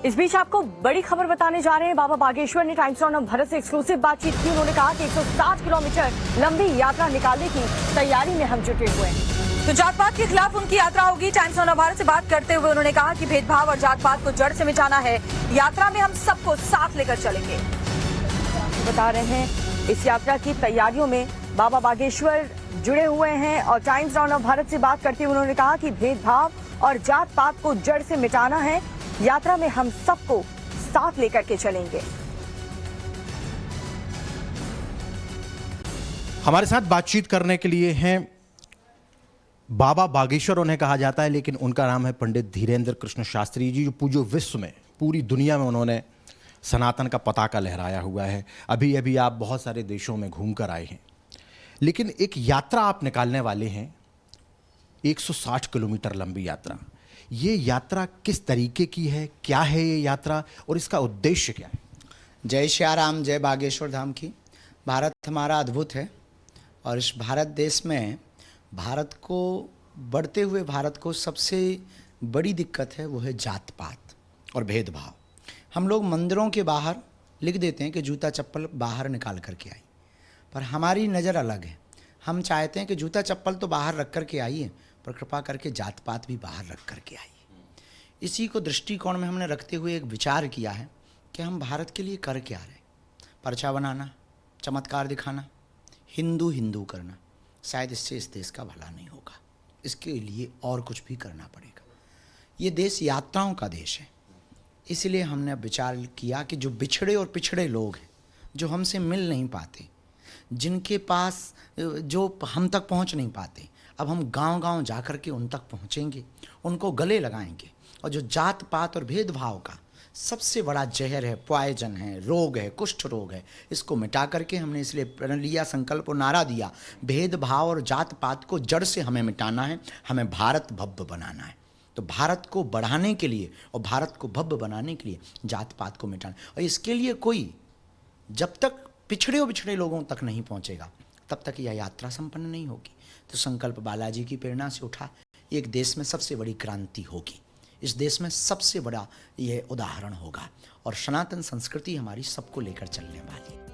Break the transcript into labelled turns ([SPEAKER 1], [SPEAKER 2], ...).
[SPEAKER 1] इस बीच आपको बड़ी खबर बताने जा रहे हैं। बाबा बागेश्वर ने टाइम्स ऑफ भारत से एक्सक्लूसिव बातचीत की। उन्होंने कहा कि 160 किलोमीटर लंबी यात्रा निकालने की तैयारी में हम जुटे हुए हैं।
[SPEAKER 2] तो जात पात के खिलाफ उनकी यात्रा होगी। टाइम्स ऑफ भारत से बात करते हुए उन्होंने कहा कि भेदभाव और जात पात को जड़ से मिटाना है। यात्रा में हम सबको साथ लेकर चलेंगे।
[SPEAKER 1] बता रहे हैं इस यात्रा की तैयारियों में बाबा बागेश्वर जुड़े हुए हैं और टाइम्स ऑफ भारत से बात करते हुए उन्होंने कहा कि भेदभाव और जात पात को जड़ से मिटाना है। यात्रा में हम सबको साथ लेकर के चलेंगे।
[SPEAKER 3] हमारे साथ बातचीत करने के लिए हैं बाबा बागेश्वर उन्हें कहा जाता है, लेकिन उनका नाम है पंडित धीरेन्द्र कृष्ण शास्त्री जी, जो पूरे विश्व में, पूरी दुनिया में उन्होंने सनातन का पताका लहराया हुआ है। अभी अभी आप बहुत सारे देशों में घूम कर आए हैं, लेकिन एक यात्रा आप निकालने वाले हैं, 160 किलोमीटर लंबी यात्रा। ये यात्रा किस तरीके की है, क्या है ये यात्रा और इसका उद्देश्य क्या है?
[SPEAKER 4] जय श्री राम, जय बागेश्वर धाम की। भारत हमारा अद्भुत है और इस भारत देश में भारत को, बढ़ते हुए भारत को सबसे बड़ी दिक्कत है वो है जात पात और भेदभाव। हम लोग मंदिरों के बाहर लिख देते हैं कि जूता चप्पल बाहर निकाल करके आई, पर हमारी नज़र अलग है। हम चाहते हैं कि जूता चप्पल तो बाहर रख कर के आइए, पर कृपा करके जात पात भी बाहर रख कर के आइए। इसी को दृष्टिकोण में हमने रखते हुए एक विचार किया है कि हम भारत के लिए कर क्या रहे। पर्चा बनाना, चमत्कार दिखाना, हिंदू हिंदू करना, शायद इससे इस देश का भला नहीं होगा। इसके लिए और कुछ भी करना पड़ेगा। ये देश यात्राओं का देश है, इसलिए हमने विचार किया कि जो बिछड़े और पिछड़े लोग हैं, जो हमसे मिल नहीं पाते, जिनके पास जो हम तक पहुंच नहीं पाते, अब हम गांव-गांव जाकर के उन तक पहुंचेंगे, उनको गले लगाएंगे। और जो जात पात और भेदभाव का सबसे बड़ा जहर है, पॉइजन है, रोग है, कुष्ठ रोग है, इसको मिटा करके हमने इसलिए प्रण लिया, संकल्प और नारा दिया, भेदभाव और जात पात को जड़ से हमें मिटाना है, हमें भारत भव्य बनाना है। तो भारत को बढ़ाने के लिए और भारत को भव्य बनाने के लिए जात पात को मिटाना, और इसके लिए कोई जब तक पिछड़े और बिछड़े लोगों तक नहीं पहुंचेगा तब तक यह यात्रा संपन्न नहीं होगी। तो संकल्प बालाजी की प्रेरणा से उठा, एक देश में सबसे बड़ी क्रांति होगी, इस देश में सबसे बड़ा यह उदाहरण होगा और सनातन संस्कृति हमारी सबको लेकर चलने वाली है।